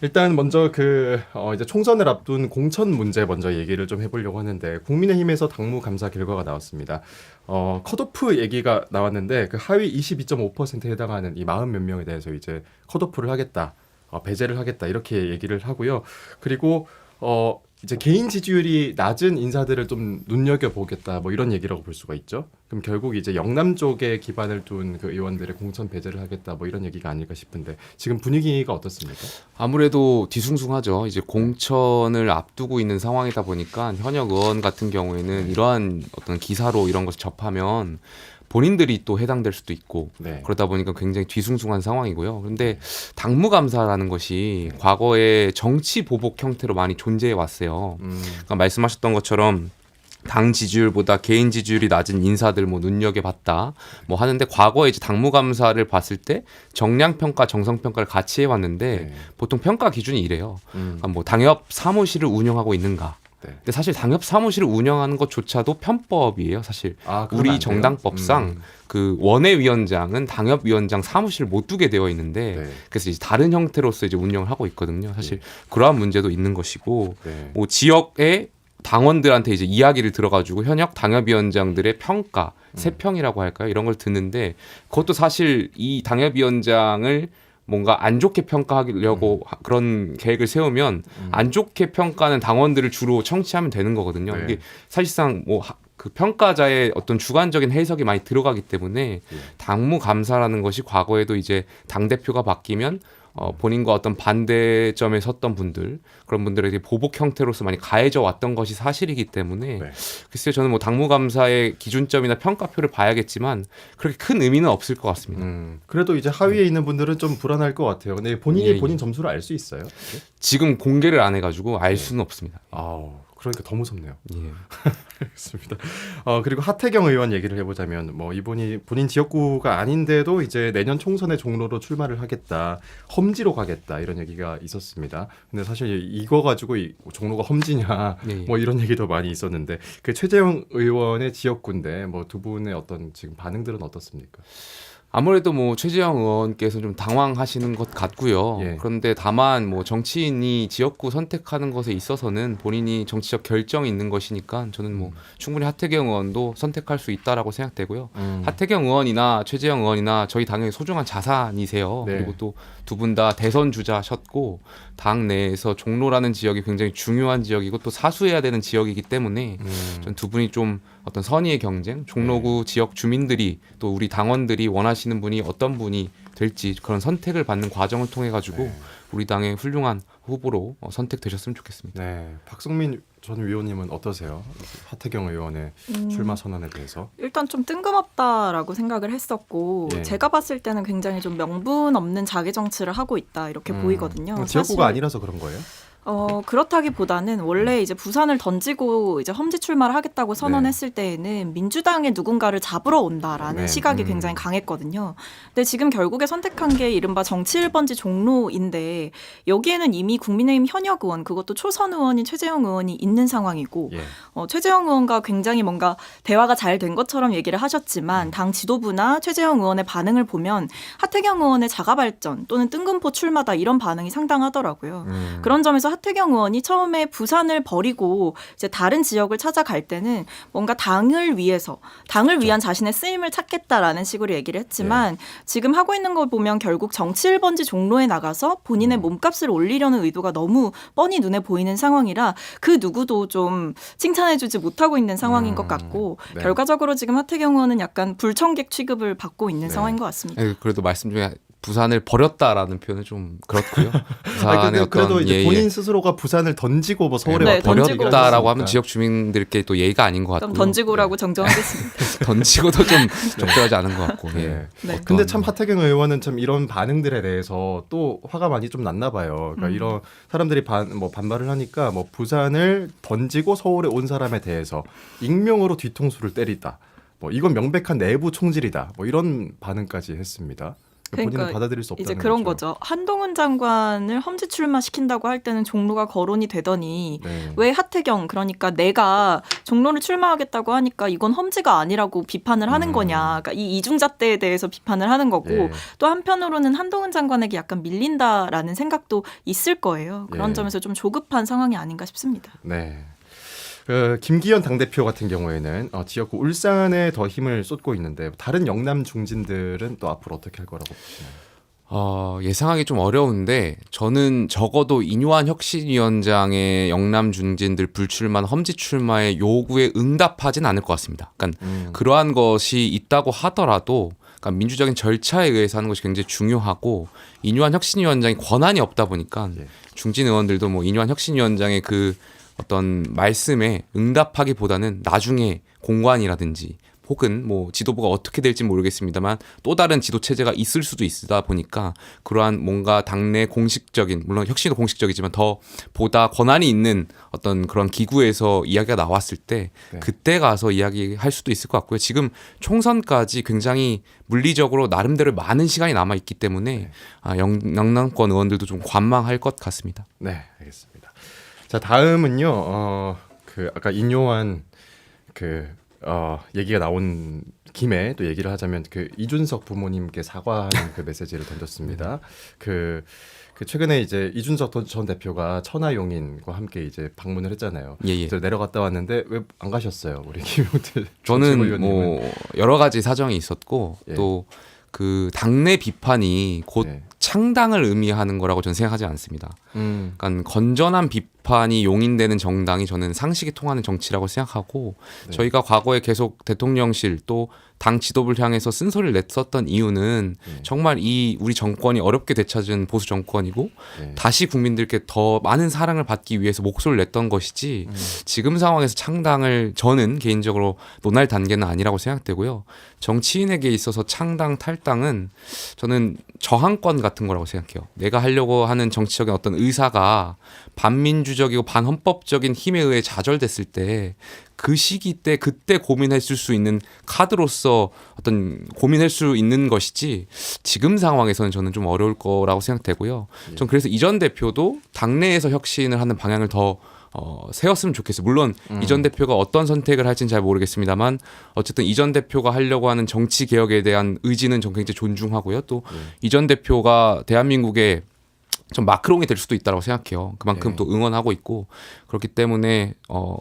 일단 먼저 이제 총선을 앞둔 공천 문제 먼저 얘기를 좀 해보려고 하는데 국민의힘에서 당무 감사 결과가 나왔습니다. 컷오프 얘기가 나왔는데 그 하위 22.5%에 해당하는 이 40 몇 명에 대해서 이제 컷오프를 하겠다, 배제를 하겠다 이렇게 얘기를 하고요. 그리고 이제 개인 지지율이 낮은 인사들을 좀 눈여겨보겠다 뭐 이런 얘기라고 볼 수가 있죠. 그럼 결국 이제 영남 쪽에 기반을 둔 그 의원들의 공천 배제를 하겠다 뭐 이런 얘기가 아닐까 싶은데 지금 분위기가 어떻습니까? 아무래도 뒤숭숭하죠. 이제 공천을 앞두고 있는 상황이다 보니까 현역 의원 같은 경우에는 이러한 어떤 기사로 이런 것을 접하면 본인들이 또 해당될 수도 있고 네. 그러다 보니까 굉장히 뒤숭숭한 상황이고요. 그런데 당무감사라는 것이 과거에 정치 보복 형태로 많이 존재해 왔어요. 그러니까 말씀하셨던 것처럼 당 지지율보다 개인 지지율이 낮은 인사들 뭐 눈여겨봤다 뭐 하는데 과거에 이제 당무감사를 봤을 때 정량평가 정성평가를 같이 해왔는데 네. 보통 평가 기준이 이래요. 그러니까 뭐 당협 사무실을 운영하고 있는가. 네. 근데 사실 당협 사무실을 운영하는 것조차도 편법이에요. 사실 그건 안 우리 돼요? 정당법상 그 원외위원장은 당협위원장 사무실을 못 두게 되어 있는데 네. 그래서 이제 다른 형태로서 이제 운영을 하고 있거든요. 사실 그러한 문제도 있는 것이고 네. 뭐 지역의 당원들한테 이제 이야기를 들어가지고 현역 당협위원장들의 평가, 세평이라고 할까요? 이런 걸 듣는데 그것도 사실 이 당협위원장을 뭔가 안 좋게 평가하려고 그런 계획을 세우면 안 좋게 평가하는 당원들을 주로 청취하면 되는 거거든요. 네. 이게 사실상 뭐 그 평가자의 어떤 주관적인 해석이 많이 들어가기 때문에 당무 감사라는 것이 과거에도 이제 당 대표가 바뀌면 본인과 어떤 반대점에 섰던 분들 그런 분들에게 보복 형태로서 많이 가해져 왔던 것이 사실이기 때문에 네. 글쎄요 저는 뭐 당무감사의 기준점이나 평가표를 봐야겠지만 그렇게 큰 의미는 없을 것 같습니다. 그래도 이제 하위에 있는 분들은 좀 불안할 것 같아요. 근데 본인이 예, 예. 본인 점수를 알 수 있어요? 네. 지금 공개를 안 해가지고 알 수는 없습니다. 그러니까 더 무섭네요. 예. 알겠습니다. 그리고 하태경 의원 얘기를 해보자면 뭐 이분이 본인 지역구가 아닌데도 이제 내년 총선에 종로로 출마를 하겠다, 험지로 가겠다 이런 얘기가 있었습니다. 근데 사실 이거 가지고 종로가 험지냐 예. 뭐 이런 얘기도 많이 있었는데 그 최재형 의원의 지역구인데 뭐 두 분의 어떤 지금 반응들은 어떻습니까? 아무래도 뭐 최재형 의원께서 좀 당황하시는 것 같고요. 예. 그런데 다만 뭐 정치인이 지역구 선택하는 것에 있어서는 본인이 정치적 결정이 있는 것이니까 저는 뭐 충분히 하태경 의원도 선택할 수 있다라고 생각되고요. 하태경 의원이나 최재형 의원이나 저희 당의 소중한 자산이세요. 네. 그리고 또 두 분 다 대선 주자셨고 당 내에서 종로라는 지역이 굉장히 중요한 지역이고 또 사수해야 되는 지역이기 때문에 전 두 분이 좀 어떤 선의의 경쟁, 종로구 지역 주민들이 또 우리 당원들이 원하시는 분이 어떤 분이 될지 그런 선택을 받는 과정을 통해 가지고 우리 당의 훌륭한 후보로 선택되셨으면 좋겠습니다. 네, 박성민 전 의원님은 어떠세요? 하태경 의원의 출마 선언에 대해서? 일단 좀 뜬금없다라고 생각을 했었고 예. 제가 봤을 때는 굉장히 좀 명분 없는 자기 정치를 하고 있다 이렇게 보이거든요. 지역구가 사실 아니라서 그런 거예요? 그렇다기보다는 원래 이제 부산을 던지고 이제 험지 출마를 하겠다고 선언했을 때에는 민주당의 누군가를 잡으러 온다라는 네. 시각이 굉장히 강했거든요. 근데 지금 결국에 선택한 게 이른바 정치 1번지 종로인데 여기에는 이미 국민의힘 현역 의원 그것도 초선 의원인 최재형 의원이 있는 상황이고 예. 최재형 의원과 굉장히 뭔가 대화가 잘 된 것처럼 얘기를 하셨지만 당 지도부나 최재형 의원의 반응을 보면 하태경 의원의 자가 발전 또는 뜬금포 출마다 이런 반응이 상당하더라고요. 그런 점에서 하태경 의원이 처음에 부산을 버리고 이제 다른 지역을 찾아갈 때는 뭔가 당을 위해서 당을 위한 자신의 쓰임을 찾겠다라는 식으로 얘기를 했지만 지금 하고 있는 걸 보면 결국 정치 1번지 종로에 나가서 본인의 몸값을 올리려는 의도가 너무 뻔히 눈에 보이는 상황이라 그 누구도 좀 칭찬해주지 못하고 있는 상황인 것 같고 네. 결과적으로 지금 하태경 의원은 약간 불청객 취급을 받고 있는 상황인 것 같습니다. 그래도 말씀 중에 부산을 버렸다라는 표현은 좀 그렇고요. 근데 그래도 이제 본인 스스로가 부산을 던지고 뭐 서울에 네, 왔다 던지고 버렸다라고 하면 지역 주민들께 또 예의가 아닌 것 같고요. 그럼 던지고라고 정정하겠습니다. 던지고도 좀 적절하지 않은 것 같고. 네. 네. 근데 참 하태경 의원은 참 이런 반응들에 대해서 또 화가 많이 좀 났나 봐요. 그러니까 이런 사람들이 반발을 하니까 뭐 부산을 던지고 서울에 온 사람에 대해서 익명으로 뒤통수를 때리다. 뭐 이건 명백한 내부 총질이다. 뭐 이런 반응까지 했습니다. 본인은 그러니까 받아들일 수 없다는 이제 그런 거죠. 거죠. 한동훈 장관을 험지 출마시킨다고 할 때는 종로가 거론이 되더니 네. 왜 하태경 그러니까 내가 종로를 출마하겠다고 하니까 이건 험지가 아니라고 비판을 하는 거냐. 그러니까 이 이중잣대에 대해서 비판을 하는 거고 예. 또 한편으로는 한동훈 장관에게 약간 밀린다라는 생각도 있을 거예요. 그런 예. 점에서 좀 조급한 상황이 아닌가 싶습니다. 네. 김기현 당대표 같은 경우에는 지역구 울산에 더 힘을 쏟고 있는데 다른 영남 중진들은 또 앞으로 어떻게 할 거라고 보시나요? 예상하기 좀 어려운데 저는 적어도 인요한 혁신위원장의 영남 중진들 불출마나 험지 출마의 요구에 응답하진 않을 것 같습니다. 그러니까 그러한 것이 있다고 하더라도 그러니까 민주적인 절차에 의해서 하는 것이 굉장히 중요하고 인요한 혁신위원장이 권한이 없다 보니까 예. 중진 의원들도 뭐 인요한 혁신위원장의 그 어떤 말씀에 응답하기보다는 나중에 공관이라든지 혹은 뭐 지도부가 어떻게 될지 모르겠습니다만 또 다른 지도 체제가 있을 수도 있다 보니까 그러한 뭔가 당내 공식적인 물론 혁신도 공식적이지만 더 보다 권한이 있는 어떤 그런 기구에서 이야기가 나왔을 때 네. 그때 가서 이야기할 수도 있을 것 같고요. 지금 총선까지 굉장히 물리적으로 나름대로 많은 시간이 남아 있기 때문에 영남권 의원들도 좀 관망할 것 같습니다. 네, 알겠습니다. 자, 다음은요. 아까 인요한 얘기가 나온 김에 또 얘기를 하자면 이준석 부모님께 사과하는 그 메시지를 던졌습니다. 최근에 이제 이준석 전 대표가 천하용인과 함께 이제 방문을 했잖아요. 예. 그래서 내려갔다 왔는데 왜 안 가셨어요, 우리 김용태 저는 최고위원님은? 뭐 여러 가지 사정이 있었고 예. 또 그 당내 비판이 곧 네. 창당을 의미하는 거라고 저는 생각하지 않습니다. 그러니까 건전한 비판이 용인되는 정당이 저는 상식이 통하는 정치라고 생각하고 네. 저희가 과거에 계속 대통령실 또 당 지도부를 향해서 쓴소리를 냈었던 이유는 네. 정말 이 우리 정권이 어렵게 되찾은 보수 정권이고 네. 다시 국민들께 더 많은 사랑을 받기 위해서 목소리를 냈던 것이지 지금 상황에서 창당을 저는 개인적으로 논할 단계는 아니라고 생각되고요. 정치인에게 있어서 창당 탈당은 저는 저항권 같은 거라고 생각해요. 내가 하려고 하는 정치적인 어떤 의사가 반민주적이고 반헌법적인 힘에 의해 좌절됐을 때 그 시기 때 그때 고민했을 수 있는 카드로서 어떤 고민할 수 있는 것이지 지금 상황에서는 저는 좀 어려울 거라고 생각되고요. 전 그래서 이전 대표도 당내에서 혁신을 하는 방향을 더 세웠으면 좋겠어요. 물론 이전 대표가 어떤 선택을 할지는 잘 모르겠습니다만 어쨌든 이전 대표가 하려고 하는 정치 개혁에 대한 의지는 전 굉장히 존중하고요. 또 이전 대표가 대한민국의 좀 마크롱이 될 수도 있다고 생각해요. 그만큼 네. 또 응원하고 있고 그렇기 때문에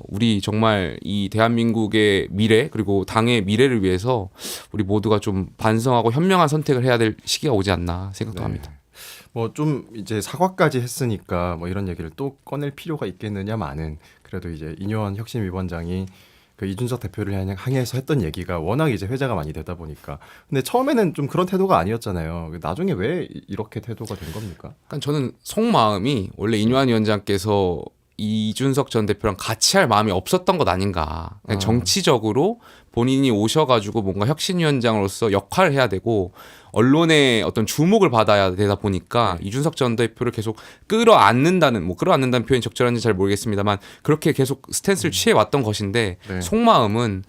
우리 정말 이 대한민국의 미래 그리고 당의 미래를 위해서 우리 모두가 좀 반성하고 현명한 선택을 해야 될 시기가 오지 않나 생각도 네. 합니다. 뭐 좀 이제 사과까지 했으니까 뭐 이런 얘기를 또 꺼낼 필요가 있겠느냐마는 그래도 이제 인요한 혁신위원장이 이준석 대표를 향해서 했던 얘기가 워낙 이제 회자가 많이 되다 보니까 근데 처음에는 좀 그런 태도가 아니었잖아요. 나중에 왜 이렇게 태도가 된 겁니까? 그러니까 저는 속마음이 원래 인요한 위원장께서 이준석 전 대표랑 같이 할 마음이 없었던 것 아닌가. 그냥 정치적으로 본인이 오셔가지고 뭔가 혁신위원장으로서 역할을 해야 되고 언론의 어떤 주목을 받아야 되다 보니까 이준석 전 대표를 계속 끌어안는다는 표현이 적절한지 잘 모르겠습니다만 그렇게 계속 스탠스를 취해왔던 것인데 네. 속마음은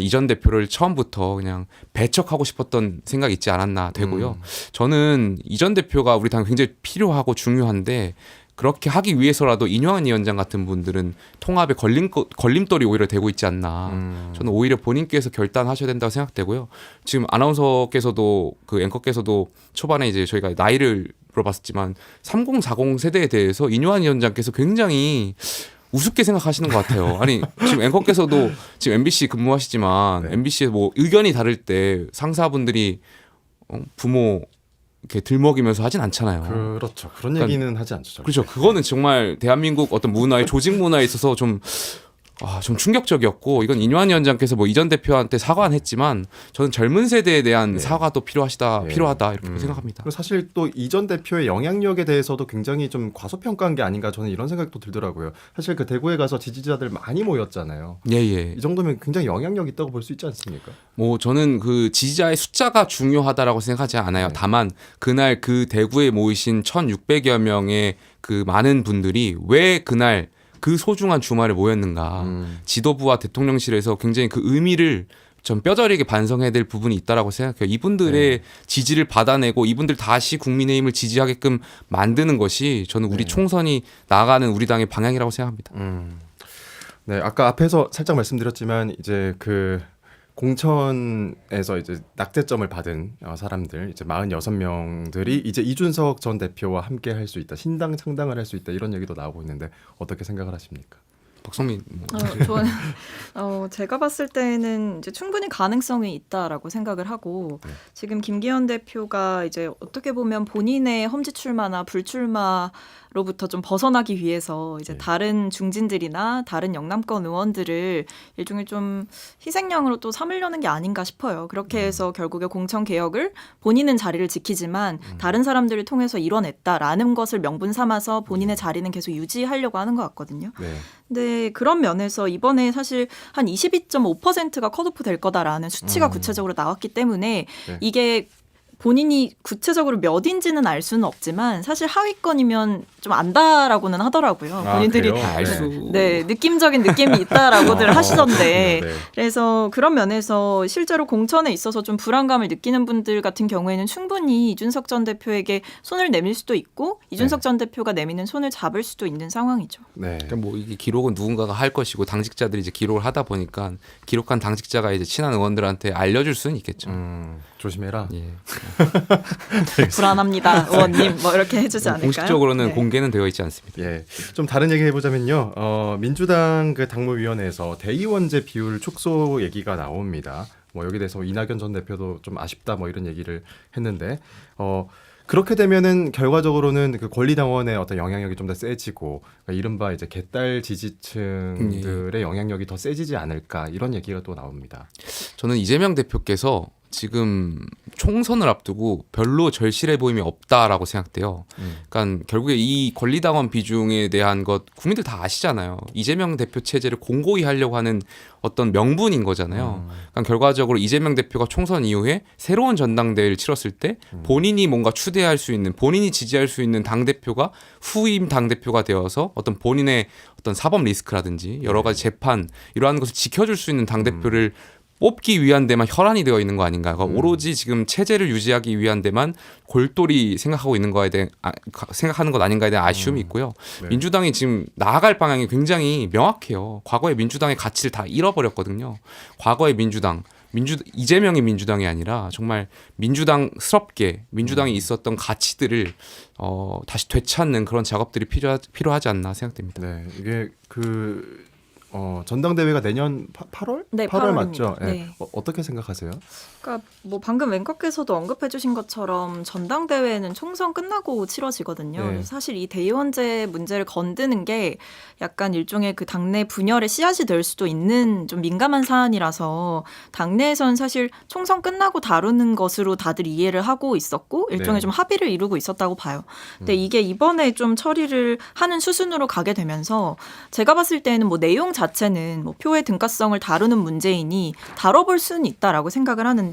이전 대표를 처음부터 그냥 배척하고 싶었던 생각이 있지 않았나 되고요. 저는 이전 대표가 우리 당 굉장히 필요하고 중요한데 그렇게 하기 위해서라도 인요한 위원장 같은 분들은 통합에 걸림돌이 오히려 되고 있지 않나. 저는 오히려 본인께서 결단하셔야 된다고 생각되고요. 지금 아나운서께서도 앵커께서도 초반에 이제 저희가 나이를 물어봤었지만 3040 세대에 대해서 인요한 위원장께서 굉장히 우습게 생각하시는 것 같아요. 아니 지금 앵커께서도 지금 MBC 근무하시지만 네. MBC에 뭐 의견이 다를 때 상사분들이 부모 이렇게 들먹이면서 하진 않잖아요. 그렇죠. 그런 얘기는 하지 않죠. 절대. 그렇죠. 그거는 정말 대한민국 어떤 문화의 조직 문화에 있어서 좀 충격적이었고 이건 인요한 위원장께서 뭐 이전 대표한테 사과는 했지만 저는 젊은 세대에 대한 사과도 필요하다 이렇게 생각합니다. 그리고 사실 또 이전 대표의 영향력에 대해서도 굉장히 좀 과소평가한 게 아닌가 저는 이런 생각도 들더라고요. 사실 대구에 가서 지지자들 많이 모였잖아요. 예. 이 정도면 굉장히 영향력 있다고 볼 수 있지 않습니까? 뭐 저는 그 지지자의 숫자가 중요하다라고 생각하지 않아요. 네. 다만 그날 그 대구에 모이신 1,600여 명의 그 많은 분들이 왜 그날 그 소중한 주말에 모였는가. 지도부와 대통령실에서 굉장히 그 의미를 좀 뼈저리게 반성해야 될 부분이 있다라고 생각해요. 이분들의 지지를 받아내고 이분들 다시 국민의힘을 지지하게끔 만드는 것이 저는 우리 총선이 나아가는 우리 당의 방향이라고 생각합니다. 네, 아까 앞에서 살짝 말씀드렸지만 이제 그 공천에서 이제 낙제점을 받은 사람들 이제 46명들이 이제 이준석 전 대표와 함께 할 수 있다. 신당 창당을 할 수 있다. 이런 얘기도 나오고 있는데 어떻게 생각을 하십니까? 박성민 저는 제가 봤을 때는 이제 충분히 가능성이 있다라고 생각을 하고 네. 지금 김기현 대표가 이제 어떻게 보면 본인의 험지 출마나 불출마로부터 좀 벗어나기 위해서 이제 네. 다른 중진들이나 다른 영남권 의원들을 일종의 좀 희생양으로 또 삼으려는 게 아닌가 싶어요. 그렇게 해서 결국에 공천 개혁을 본인은 자리를 지키지만 다른 사람들을 통해서 이뤄냈다라는 것을 명분 삼아서 본인의 자리는 계속 유지하려고 하는 것 같거든요. 네. 근데 그런 면에서 이번에 사실 한 22.5%가 컷오프 될 거다라는 수치가 구체적으로 나왔기 때문에 네. 이게 본인이 구체적으로 몇인지는 알 수는 없지만 사실 하위권이면 좀 안다라고는 하더라고요. 아, 본인들이 그래요? 알수 네, 느낌적인 느낌이 있다라고들 하시던데 네. 그래서 그런 면에서 실제로 공천에 있어서 좀 불안감을 느끼는 분들 같은 경우에는 충분히 이준석 전 대표에게 손을 내밀 수도 있고 이준석 전 대표가 내미는 손을 잡을 수도 있는 상황이죠. 네. 그러니까 뭐 이게 기록은 누군가가 할 것이고 당직자들이 이제 기록을 하다 보니까 기록한 당직자가 이제 친한 의원들한테 알려줄 수는 있겠죠. 조심해라. 예. 불안합니다, 의원님. 뭐 이렇게 해주지 않을까요? 공식적으로는 네. 공개는 되어 있지 않습니다. 예, 좀 다른 얘기 해보자면요. 민주당 그 당무위원회에서 대의원제 비율 축소 얘기가 나옵니다. 뭐 여기 대해서 이낙연 전 대표도 좀 아쉽다 뭐 이런 얘기를 했는데 그렇게 되면은 결과적으로는 그 권리당원의 어떤 영향력이 좀 더 세지고 그러니까 이른바 이제 개딸 지지층들의 영향력이 더 세지지 않을까 이런 얘기가 또 나옵니다. 저는 이재명 대표께서 지금 총선을 앞두고 별로 절실해 보임이 없다라고 생각돼요. 그러니까 결국에 이 권리당원 비중에 대한 것 국민들 다 아시잖아요. 이재명 대표 체제를 공고히 하려고 하는 어떤 명분인 거잖아요. 그러니까 결과적으로 이재명 대표가 총선 이후에 새로운 전당대회를 치렀을 때 본인이 뭔가 추대할 수 있는 본인이 지지할 수 있는 당대표가 후임 당대표가 되어서 어떤 본인의 어떤 사법 리스크라든지 여러 가지 재판 이러한 것을 지켜줄 수 있는 당대표를 뽑기 위한 데만 혈안이 되어 있는 거 아닌가. 그러니까 오로지 지금 체제를 유지하기 위한 데만 골똘히 생각하고 있는 거에 대해 생각하는 것 아닌가에 대한 아쉬움이 있고요. 네. 민주당이 지금 나아갈 방향이 굉장히 명확해요. 과거의 민주당의 가치를 다 잃어버렸거든요. 과거의 민주당 이재명의 민주당이 아니라 정말 민주당스럽게 민주당이 있었던 가치들을 다시 되찾는 그런 작업들이 필요하지 않나 생각됩니다. 네, 이게 전당대회가 내년 8월? 네, 8월 8월입니다. 맞죠? 네. 네. 어떻게 생각하세요? 그러니까 뭐 방금 앵커께서도 언급해주신 것처럼 전당대회는 총선 끝나고 치러지거든요. 네. 그래서 사실 이 대의원제 문제를 건드는 게 약간 일종의 그 당내 분열의 씨앗이 될 수도 있는 좀 민감한 사안이라서 당내에선 사실 총선 끝나고 다루는 것으로 다들 이해를 하고 있었고 일종의 네. 좀 합의를 이루고 있었다고 봐요. 근데 이게 이번에 좀 처리를 하는 수순으로 가게 되면서 제가 봤을 때는 뭐 내용 자체는 뭐 표의 등가성을 다루는 문제이니 다뤄볼 수는 있다라고 생각을 하는데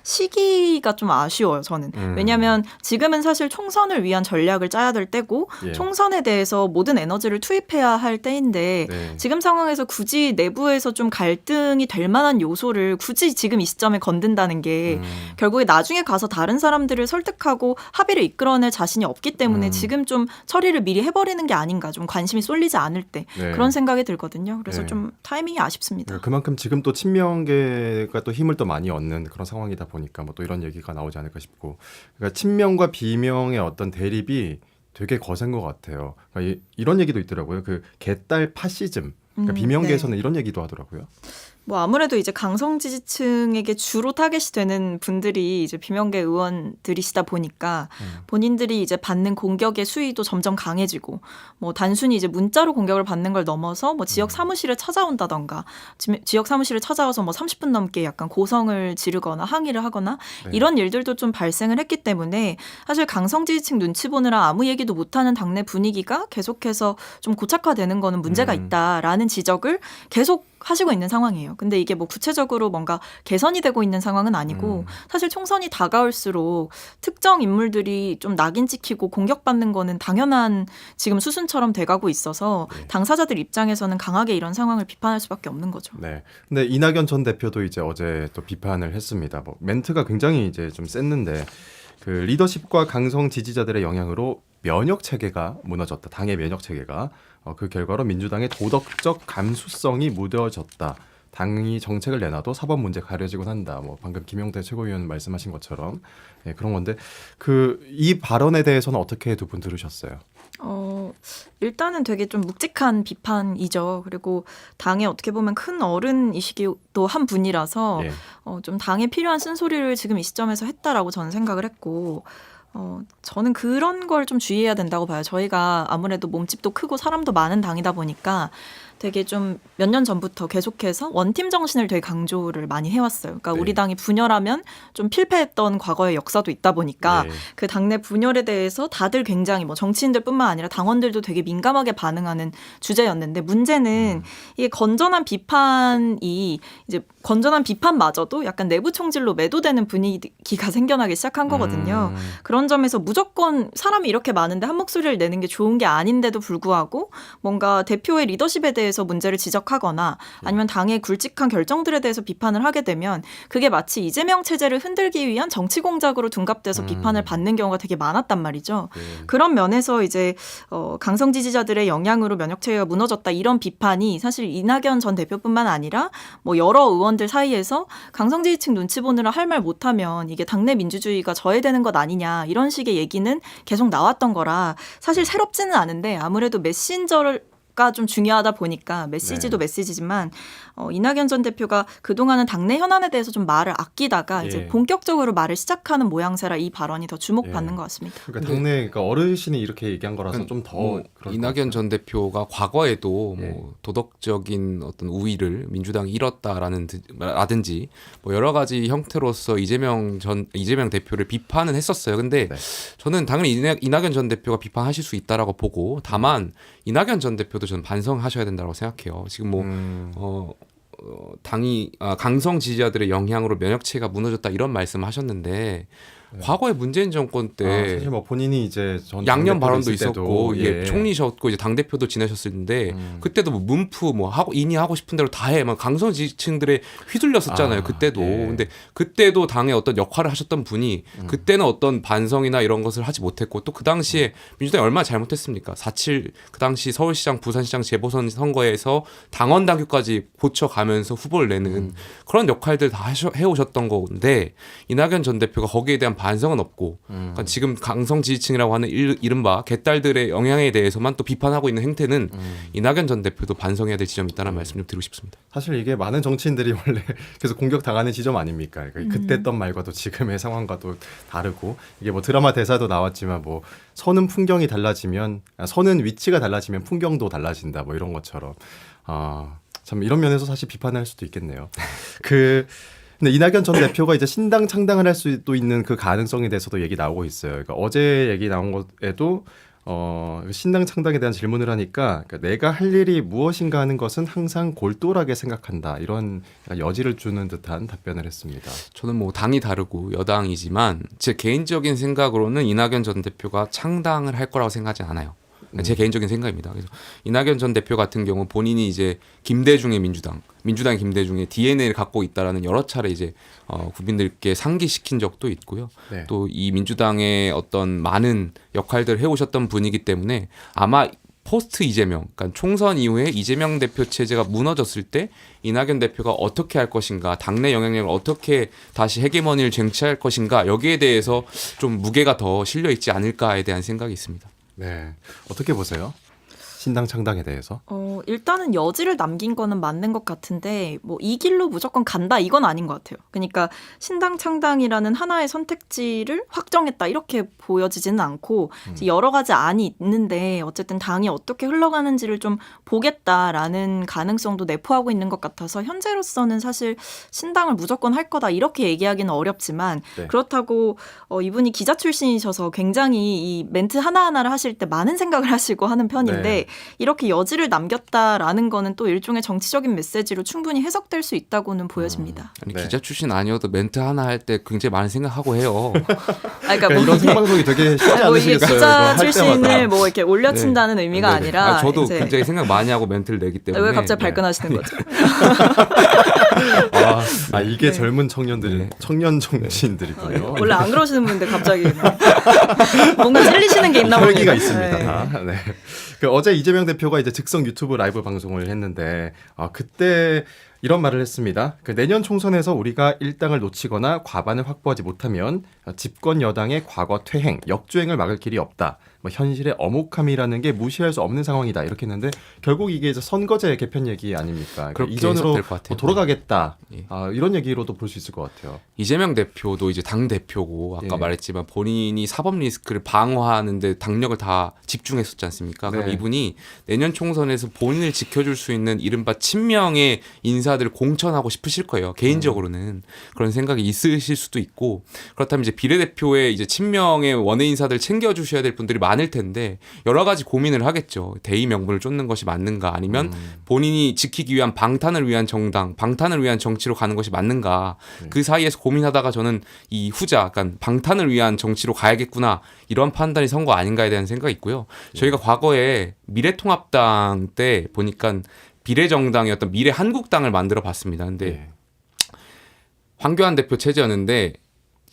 시기가 좀 아쉬워요, 저는. 왜냐하면 지금은 사실 총선을 위한 전략을 짜야 될 때고 예. 총선에 대해서 모든 에너지를 투입해야 할 때인데 네. 지금 상황에서 굳이 내부에서 좀 갈등이 될 만한 요소를 굳이 지금 이 시점에 건든다는 게 결국에 나중에 가서 다른 사람들을 설득하고 합의를 이끌어낼 자신이 없기 때문에 지금 좀 처리를 미리 해버리는 게 아닌가, 좀 관심이 쏠리지 않을 때 네. 그런 생각이 들거든요. 그래서 네. 좀 타이밍이 아쉽습니다. 그만큼 지금 또 친명계가 또 힘을 또 많이 얻는 그런 상황이다 보니까 뭐 또 이런 얘기가 나오지 않을까 싶고, 그러니까 친명과 비명의 어떤 대립이 되게 거센 것 같아요. 그러니까 이런 얘기도 있더라고요. 그 개딸 파시즘. 그러니까 비명계에서는 이런 얘기도 하더라고요. 뭐 아무래도 이제 강성 지지층에게 주로 타겟이 되는 분들이 이제 비명계 의원들이시다 보니까 본인들이 이제 받는 공격의 수위도 점점 강해지고 뭐 단순히 이제 문자로 공격을 받는 걸 넘어서 뭐 지역 사무실에 찾아온다던가 지역 사무실에 찾아와서 뭐 30분 넘게 약간 고성을 지르거나 항의를 하거나 네. 이런 일들도 좀 발생을 했기 때문에 사실 강성 지지층 눈치 보느라 아무 얘기도 못하는 당내 분위기가 계속해서 좀 고착화되는 거는 문제가 있다라는 지적을 계속 하시고 있는 상황이에요. 근데 이게 뭐 구체적으로 뭔가 개선이 되고 있는 상황은 아니고 사실 총선이 다가올수록 특정 인물들이 좀 낙인 찍히고 공격받는 거는 당연한 지금 수순처럼 돼가고 있어서 네. 당사자들 입장에서는 강하게 이런 상황을 비판할 수밖에 없는 거죠. 네. 근데 이낙연 전 대표도 이제 어제 또 비판을 했습니다. 뭐 멘트가 굉장히 이제 좀 셌는데 그 리더십과 강성 지지자들의 영향으로 면역 체계가 무너졌다. 당의 면역 체계가 그 결과로 민주당의 도덕적 감수성이 무뎌졌다. 당이 정책을 내놔도 사법 문제 가려지곤 한다. 뭐 방금 김용태 최고위원 말씀하신 것처럼 그런 건데 그 이 발언에 대해서는 어떻게 두 분 들으셨어요? 일단은 되게 좀 묵직한 비판이죠. 그리고 당에 어떻게 보면 큰 어른이시기도 한 분이라서 예. 좀 당에 필요한 쓴소리를 지금 이 시점에서 했다라고 저는 생각을 했고 저는 그런 걸 좀 주의해야 된다고 봐요. 저희가 아무래도 몸집도 크고 사람도 많은 당이다 보니까 되게 좀 몇 년 전부터 계속해서 원팀 정신을 되게 강조를 많이 해왔어요. 그러니까 네. 우리 당이 분열하면 좀 필패했던 과거의 역사도 있다 보니까 네. 그 당내 분열에 대해서 다들 굉장히 뭐 정치인들뿐만 아니라 당원들도 되게 민감하게 반응하는 주제였는데 문제는 이게 건전한 비판이 이제 건전한 비판마저도 약간 내부 총질로 매도되는 분위기가 생겨나기 시작한 거거든요. 그런 점에서 무조건 사람이 이렇게 많은데 한 목소리를 내는 게 좋은 게 아닌데도 불구하고 뭔가 대표의 리더십에 대해서 문제를 지적하거나 아니면 당의 굵직한 결정들에 대해서 비판을 하게 되면 그게 마치 이재명 체제를 흔들기 위한 정치 공작으로 둔갑돼서 비판을 받는 경우가 되게 많았단 말이죠. 네. 그런 면에서 이제 강성 지지자들의 영향으로 면역 체계가 무너졌다 이런 비판이 사실 이낙연 전 대표뿐만 아니라 뭐 여러 의원들 사이에서 강성 지지층 눈치 보느라 할 말 못하면 이게 당내 민주주의가 저해되는 것 아니냐 이런 식의 얘기는 계속 나왔던 거라 사실 새롭지는 않은데 아무래도 메신저를 가 좀 중요하다 보니까 메시지도 네. 메시지지만 이낙연 전 대표가 그동안은 당내 현안에 대해서 좀 말을 아끼다가 예. 이제 본격적으로 말을 시작하는 모양새라 이 발언이 더 주목받는 예. 것 같습니다. 그러니까 당내 그러니까 어르신이 이렇게 얘기한 거라서 좀 더 뭐 이낙연 전 대표가 과거에도 예. 뭐 도덕적인 어떤 우위를 민주당이 잃었다라든지 뭐 여러 가지 형태로서 이재명 대표를 비판은 했었어요. 근데 네. 저는 당연히 이낙연 전 대표가 비판하실 수 있다라고 보고 다만 이낙연 전 대표도 저는 반성하셔야 된다고 생각해요. 지금 뭐 당이 강성 지지자들의 영향으로 면역체가 무너졌다 이런 말씀하셨는데 과거에 문재인 정권 때 사실 뭐 본인이 이제 전 양념 당대표로 발언도 있을 때도, 있었고 예. 총리셨고 이제 당 대표도 지내셨는데 그때도 뭐 문프 뭐 하고 인이 하고 싶은 대로 다 해 막 강성 지지층들에 휘둘렸었잖아요. 그때도 예. 근데 그때도 당의 어떤 역할을 하셨던 분이 그때는 어떤 반성이나 이런 것을 하지 못했고 또 그 당시에 민주당이 얼마나 잘못했습니까? 4.7 그 당시 서울시장 부산시장 재보선 선거에서 당원 당규까지 고쳐가면서 후보를 내는 그런 역할들 다 해오셨던 건데 이낙연 전 대표가 거기에 대한 반성은 없고 그러니까 지금 강성 지지층이라고 하는 이른바 개딸들의 영향에 대해서만 또 비판하고 있는 행태는 이낙연 전 대표도 반성해야 될 지점이 있다는 말씀 좀 드리고 싶습니다. 사실 이게 많은 정치인들이 원래 계속 공격당하는 지점 아닙니까? 그러니까 그때 했던 말과도 지금의 상황과도 다르고 이게 뭐 드라마 대사도 나왔지만 뭐 서는 풍경이 달라지면 서는 위치가 달라지면 풍경도 달라진다 뭐 이런 것처럼 참 이런 면에서 사실 비판할 수도 있겠네요. 근데 이낙연 전 대표가 이제 신당 창당을 할 수도 있는 그 가능성에 대해서도 얘기 나오고 있어요. 그러니까 어제 얘기 나온 것에도 신당 창당에 대한 질문을 하니까 그러니까 내가 할 일이 무엇인가 하는 것은 항상 골똘하게 생각한다. 이런 여지를 주는 듯한 답변을 했습니다. 저는 뭐 당이 다르고 여당이지만 제 개인적인 생각으로는 이낙연 전 대표가 창당을 할 거라고 생각하지 않아요. 제 개인적인 생각입니다. 그래서 이낙연 전 대표 같은 경우 본인이 이제 김대중의 민주당의 김대중의 DNA를 갖고 있다라는 여러 차례 이제 국민들께 상기시킨 적도 있고요. 네. 또 이 민주당의 어떤 많은 역할들을 해오셨던 분이기 때문에 아마 포스트 이재명, 그러니까 총선 이후에 이재명 대표 체제가 무너졌을 때 이낙연 대표가 어떻게 할 것인가, 당내 영향력을 어떻게 다시 헤게모니를 쟁취할 것인가 여기에 대해서 좀 무게가 더 실려 있지 않을까에 대한 생각이 있습니다. 네. 어떻게 보세요? 신당 창당에 대해서? 일단은 여지를 남긴 거는 맞는 것 같은데 뭐 이 길로 무조건 간다 이건 아닌 것 같아요. 그러니까 신당 창당이라는 하나의 선택지를 확정했다 이렇게 보여지지는 않고 여러 가지 안이 있는데 어쨌든 당이 어떻게 흘러가는지를 좀 보겠다라는 가능성도 내포하고 있는 것 같아서 현재로서는 사실 신당을 무조건 할 거다 이렇게 얘기하기는 어렵지만 네. 그렇다고 이분이 기자 출신이셔서 굉장히 이 멘트 하나하나를 하실 때 많은 생각을 하시고 하는 편인데 네. 이렇게 여지를 남겼다 하겠다라는 거는 또 일종의 정치적인 메시지로 충분히 해석될 수 있다고는 보여집니다. 아니, 네. 기자 출신 아니어도 멘트 하나 할 때 굉장히 많은 생각하고 해요. 그러니까 그러니까 이런 생방송이 되게 쉽지 뭐 이게 않으시겠어요. 기자 이거 할 출신을 때마다. 뭐 이렇게 올려친다는 의미가 네네. 아니라 저도 이제 굉장히 생각 많이 하고 멘트를 내기 때문에 왜 갑자기 네. 발끈하시는 거죠? 이게 네. 젊은 청년들, 네. 청년 정치인들이군요. 원래 안 그러시는 분인데 갑자기 뭔가 찔리시는 게 있나 봅니다. 혈기가 있습니다. 네. 다. 네. 그 어제 이재명 대표가 이제 즉석 유튜브 라이브 방송을 했는데 그때 이런 말을 했습니다. 그 내년 총선에서 우리가 일당을 놓치거나 과반을 확보하지 못하면 집권 여당의 과거 퇴행, 역주행을 막을 길이 없다. 뭐 현실의 엄혹함이라는 게 무시할 수 없는 상황이다. 이렇게 했는데 결국 이게 이제 선거제 개편 얘기 아닙니까? 그렇게 이전으로 해석될 것 같아요. 돌아가겠다. 예. 이런 얘기로도 볼 수 있을 것 같아요. 이재명 대표도 이제 당 대표고 아까 예. 말했지만 본인이 사법 리스크를 방어하는데 당력을 다 집중했었지 않습니까? 그럼 네. 이분이 내년 총선에서 본인을 지켜줄 수 있는 이른바 친명의 인사들을 공천하고 싶으실 거예요. 개인적으로는 그런 생각이 있으실 수도 있고 그렇다면 이제 비례대표의 이제 친명의 원외 인사들 챙겨주셔야 될 분들이 많을 텐데 여러 가지 고민을 하겠죠. 대의 명분을 쫓는 것이 맞는가 아니면 본인이 지키기 위한 방탄을 위한 정당, 방탄을 위한 정치로 가는 것이 맞는가 그 사이에서 고민하다가 저는 이 후자, 약간 방탄을 위한 정치로 가야겠구나 이런 판단이 선 거 아닌가에 대한 생각이 있고요. 저희가 과거에 미래통합당 때 보니까 비례정당이었던 미래한국당을 만들어 봤습니다. 근데 예. 황교안 대표 체제였는데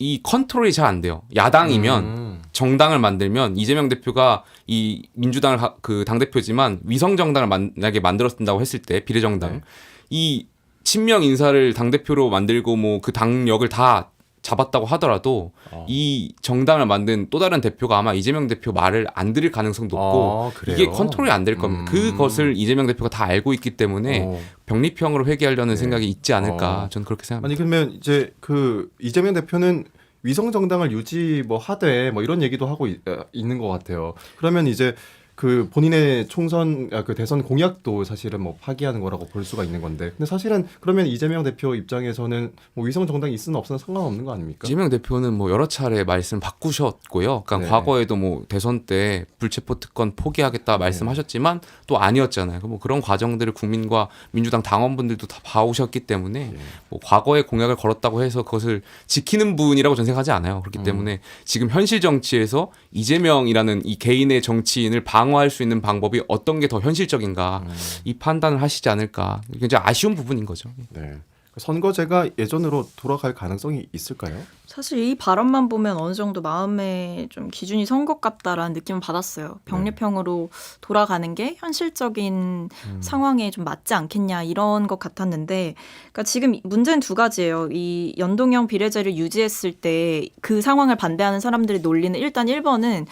이 컨트롤이 잘 안 돼요. 야당이면 정당을 만들면 이재명 대표가 이 민주당을 그 당대표지만 위성 정당을 만약에 만들었다고 했을 때 비례정당 네. 이 친명 인사를 당대표로 만들고 뭐 그 당력을 다 잡았다고 하더라도 이 정당을 만든 또 다른 대표가 아마 이재명 대표 말을 안 들을 가능성도 높고 그래요? 이게 컨트롤이 안 될 겁니다. 그것을 이재명 대표가 다 알고 있기 때문에 병립형으로 회귀하려는 생각이 있지 않을까 저는 그렇게 생각합니다. 아니 그러면 이제 그 이재명 대표는 위성 정당을 유지 뭐 하되 뭐 이런 얘기도 하고 있는 것 같아요. 그러면 이제 그 본인의 총선 그 대선 공약도 사실은 뭐 파기하는 거라고 볼 수가 있는 건데, 근데 사실은 그러면 이재명 대표 입장에서는 뭐 위성 정당이 있으나 없으나 상관없는 거 아닙니까? 이재명 대표는 뭐 여러 차례 말씀 바꾸셨고요. 그러니까 네. 과거에도 뭐 대선 때 불체포 특권 포기하겠다 말씀하셨지만 또 아니었잖아요. 뭐 그런 과정들을 국민과 민주당 당원분들도 다 봐오셨기 때문에 뭐 과거의 공약을 걸었다고 해서 그것을 지키는 분이라고 저는 생각하지 않아요. 그렇기 때문에 지금 현실 정치에서 이재명이라는 이 개인의 정치인을 방어할 수 있는 방법이 어떤 게 더 현실적인가 이 판단을 하시지 않을까. 굉장히 아쉬운 부분인 거죠. 네. 선거제가 예전으로 돌아갈 가능성이 있을까요? 사실 이 발언만 보면 어느 정도 마음에 좀 기준이 선 것 같다라는 느낌을 받았어요. 병립형으로 돌아가는 게 현실적인 상황에 좀 맞지 않겠냐 이런 것 같았는데, 그러니까 지금 문제는 두 가지예요. 이 연동형 비례제를 유지했을 때 그 상황을 반대하는 사람들이 논리는 일단 1번은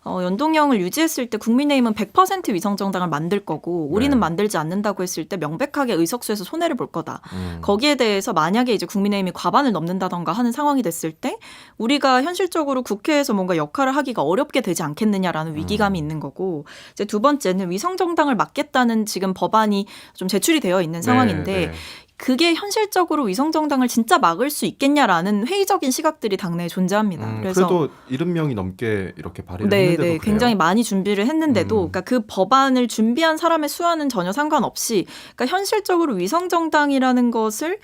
연동형을 유지했을 때 국민의힘은 100% 위성정당을 만들 거고 우리는 네. 만들지 않는다고 했을 때 명백하게 의석수에서 손해를 볼 거다. 거기에 대해서 만약에 이제 국민의힘이 과반을 넘는다던가 하는 상황이 됐을 때 우리가 현실적으로 국회에서 뭔가 역할을 하기가 어렵게 되지 않겠느냐라는 위기감이 있는 거고, 이제 두 번째는 위성정당을 막겠다는 지금 법안이 좀 제출이 되어 있는 상황인데 네. 그게 현실적으로 위성정당을 진짜 막을 수 있겠냐라는 회의적인 시각들이 당내에 존재합니다. 그래서 그래도 70명이 넘게 이렇게 발의를 네, 했는데도 네, 그래요? 굉장히 많이 준비를 했는데도, 그러니까 그 법안을 준비한 사람의 수와는 전혀 상관없이, 그러니까 현실적으로 위성정당이라는 것을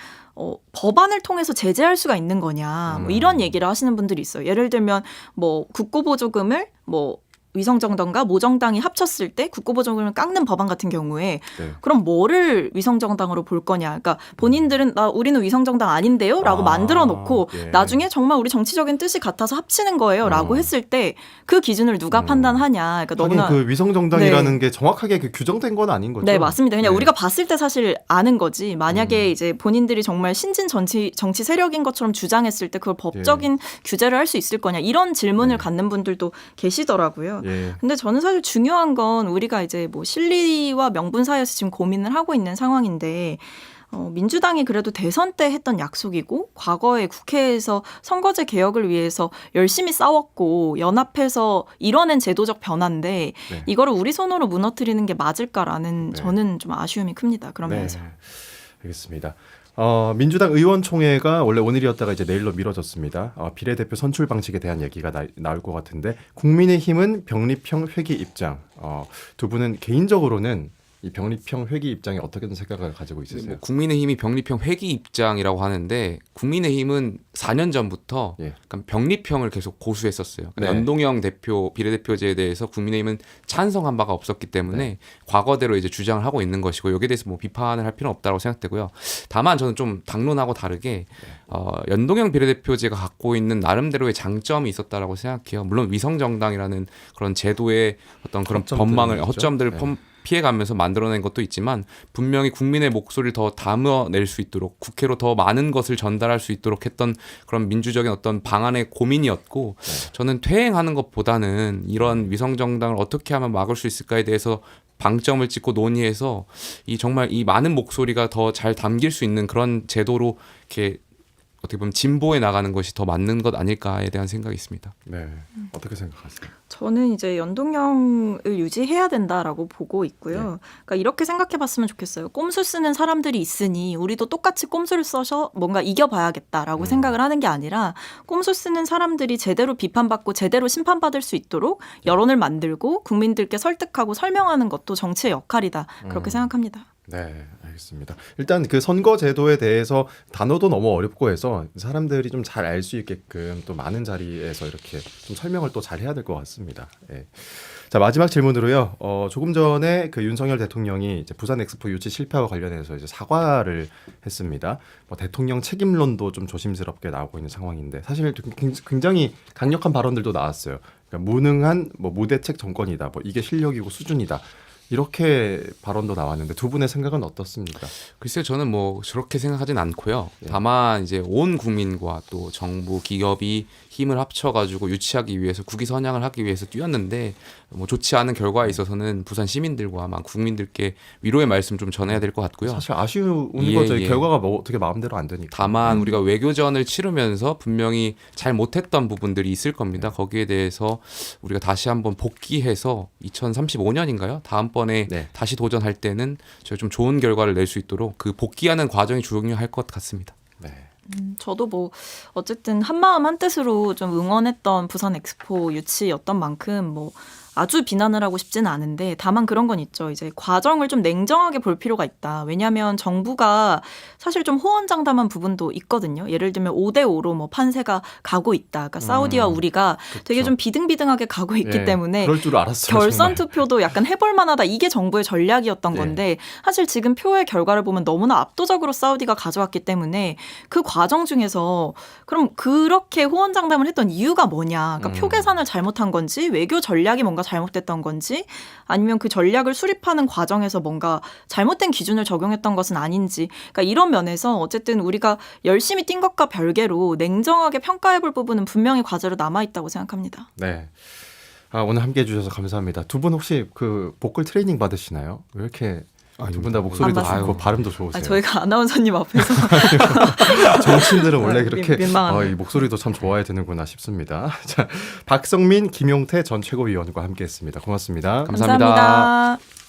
법안을 통해서 제재할 수가 있는 거냐, 뭐 이런 얘기를 하시는 분들이 있어요. 예를 들면 뭐 국고보조금을 뭐 위성정당과 모정당이 합쳤을 때 국고보조금을 깎는 법안 같은 경우에 네. 그럼 뭐를 위성정당으로 볼 거냐. 그러니까 본인들은 우리는 위성정당 아닌데요? 라고 만들어 놓고 예. 나중에 정말 우리 정치적인 뜻이 같아서 합치는 거예요. 라고 했을 때 그 기준을 누가 판단하냐. 그러니까 하긴 너무나. 그 위성정당이라는 게 정확하게 그 규정된 건 아닌 거죠? 네, 맞습니다. 그냥 네. 우리가 봤을 때 사실 아는 거지. 만약에 이제 본인들이 정말 신진 정치 세력인 것처럼 주장했을 때 그걸 법적인 규제를 할 수 있을 거냐. 이런 질문을 갖는 분들도 계시더라고요. 예. 근데 저는 사실 중요한 건 우리가 이제 뭐 실리와 명분 사이에서 지금 고민을 하고 있는 상황인데, 민주당이 그래도 대선 때 했던 약속이고 과거에 국회에서 선거제 개혁을 위해서 열심히 싸웠고 연합해서 이뤄낸 제도적 변화인데 네. 이거를 우리 손으로 무너뜨리는 게 맞을까라는 네. 저는 좀 아쉬움이 큽니다. 그런 네. 면에서. 알겠습니다. 민주당 의원총회가 원래 오늘이었다가 이제 내일로 미뤄졌습니다. 비례대표 선출 방식에 대한 얘기가 나올 것 같은데, 국민의힘은 병립형 회귀 입장. 두 분은 개인적으로는 이 병리평 회기 입장에 어떻게 생각을 가지고 있으세요? 뭐 국민의힘이 병리평 회기 입장이라고 하는데 국민의힘은 4년 전부터 예. 약간 병리평을 계속 고수했었어요. 네. 연동형 대표 비례대표제에 대해서 국민의힘은 찬성한 바가 없었기 때문에 네. 과거대로 이제 주장을 하고 있는 것이고 여기에 대해서 뭐 비판을 할 필요는 없다고 생각되고요. 다만 저는 좀 당론하고 다르게 연동형 비례대표제가 갖고 있는 나름대로의 장점이 있었다라고 생각해요. 물론 위성정당이라는 그런 제도의 어떤 그런 허점들은 있죠. 허점들을 네. 피해가면서 만들어낸 것도 있지만 분명히 국민의 목소리를 더 담아낼 수 있도록 국회로 더 많은 것을 전달할 수 있도록 했던 그런 민주적인 어떤 방안의 고민이었고 저는 퇴행하는 것보다는 이런 위성정당을 어떻게 하면 막을 수 있을까에 대해서 방점을 찍고 논의해서 이 정말 이 많은 목소리가 더 잘 담길 수 있는 그런 제도로 이렇게 어떻게 보면 진보해 나가는 것이 더 맞는 것 아닐까에 대한 생각이 있습니다. 네. 어떻게 생각하세요? 저는 이제 연동형을 유지해야 된다라고 보고 있고요. 네. 그러니까 이렇게 생각해봤으면 좋겠어요. 꼼수 쓰는 사람들이 있으니 우리도 똑같이 꼼수를 써서 뭔가 이겨봐야겠다라고 생각을 하는 게 아니라 꼼수 쓰는 사람들이 제대로 비판받고 제대로 심판받을 수 있도록 여론을 만들고 국민들께 설득하고 설명하는 것도 정치의 역할이다. 그렇게 생각합니다. 네, 알겠습니다. 일단 그 선거 제도에 대해서 단어도 너무 어렵고 해서 사람들이 좀 잘 알 수 있게끔 또 많은 자리에서 이렇게 좀 설명을 또 잘 해야 될 것 같습니다. 예. 자, 마지막 질문으로요. 조금 전에 그 윤석열 대통령이 이제 부산 엑스포 유치 실패와 관련해서 이제 사과를 했습니다. 뭐 대통령 책임론도 좀 조심스럽게 나오고 있는 상황인데 사실 굉장히 강력한 발언들도 나왔어요. 그러니까 무능한 뭐 무대책 정권이다. 뭐 이게 실력이고 수준이다. 이렇게 발언도 나왔는데 두 분의 생각은 어떻습니까? 글쎄요, 저는 뭐 저렇게 생각하진 않고요. 예. 다만 이제 온 국민과 또 정부, 기업이 힘을 합쳐가지고 유치하기 위해서 국위 선양을 하기 위해서 뛰었는데 뭐 좋지 않은 결과에 있어서는 부산 시민들과 아마 국민들께 위로의 말씀 좀 전해야 될 것 같고요. 사실 아쉬운 예, 거죠. 예. 결과가 뭐 어떻게 마음대로 안 되니까. 다만 우리가 외교전을 치르면서 분명히 잘 못했던 부분들이 있을 겁니다. 거기에 대해서 우리가 다시 한번 복귀해서 2035년인가요? 다음번에 네. 다시 도전할 때는 저희 좀 좋은 결과를 낼 수 있도록 그 복귀하는 과정이 중요할 것 같습니다. 네. 저도 뭐 어쨌든 한마음 한뜻으로 좀 응원했던 부산 엑스포 유치였던 만큼 뭐 아주 비난을 하고 싶지는 않은데 다만 그런 건 있죠. 이제 과정을 좀 냉정하게 볼 필요가 있다. 왜냐하면 정부가 사실 좀 호언장담한 부분도 있거든요. 예를 들면 5대5로 뭐 판세가 가고 있다. 그러니까 사우디와 우리가 되게 좀 비등비등하게 가고 있기 예, 때문에 그럴 줄 알았어요. 결선 정말. 투표도 약간 해볼 만하다. 이게 정부의 전략이었던 예. 건데 사실 지금 표의 결과를 보면 너무나 압도적으로 사우디가 가져왔기 때문에 그 과정 중에서 그럼 그렇게 호언장담을 했던 이유가 뭐냐. 그러니까 표 계산을 잘못한 건지 외교 전략이 뭔가 잘못됐던 건지 아니면 그 전략을 수립하는 과정에서 뭔가 잘못된 기준을 적용했던 것은 아닌지 그러니까 이런 면에서 어쨌든 우리가 열심히 뛴 것과 별개로 냉정하게 평가해볼 부분은 분명히 과제로 남아있다고 생각합니다. 네. 오늘 함께해 주셔서 감사합니다. 두 분 혹시 그 보컬 트레이닝 받으시나요? 왜 이렇게 두 분 다 목소리도 안 좋고 받아요. 발음도 좋으세요? 저희가 아나운서님 앞에서 정치인들은 원래 그렇게 민망하네요. 이 목소리도 참 좋아야 되는구나 싶습니다. 자, 박성민, 김용태 전 최고위원과 함께했습니다. 고맙습니다. 감사합니다. 감사합니다.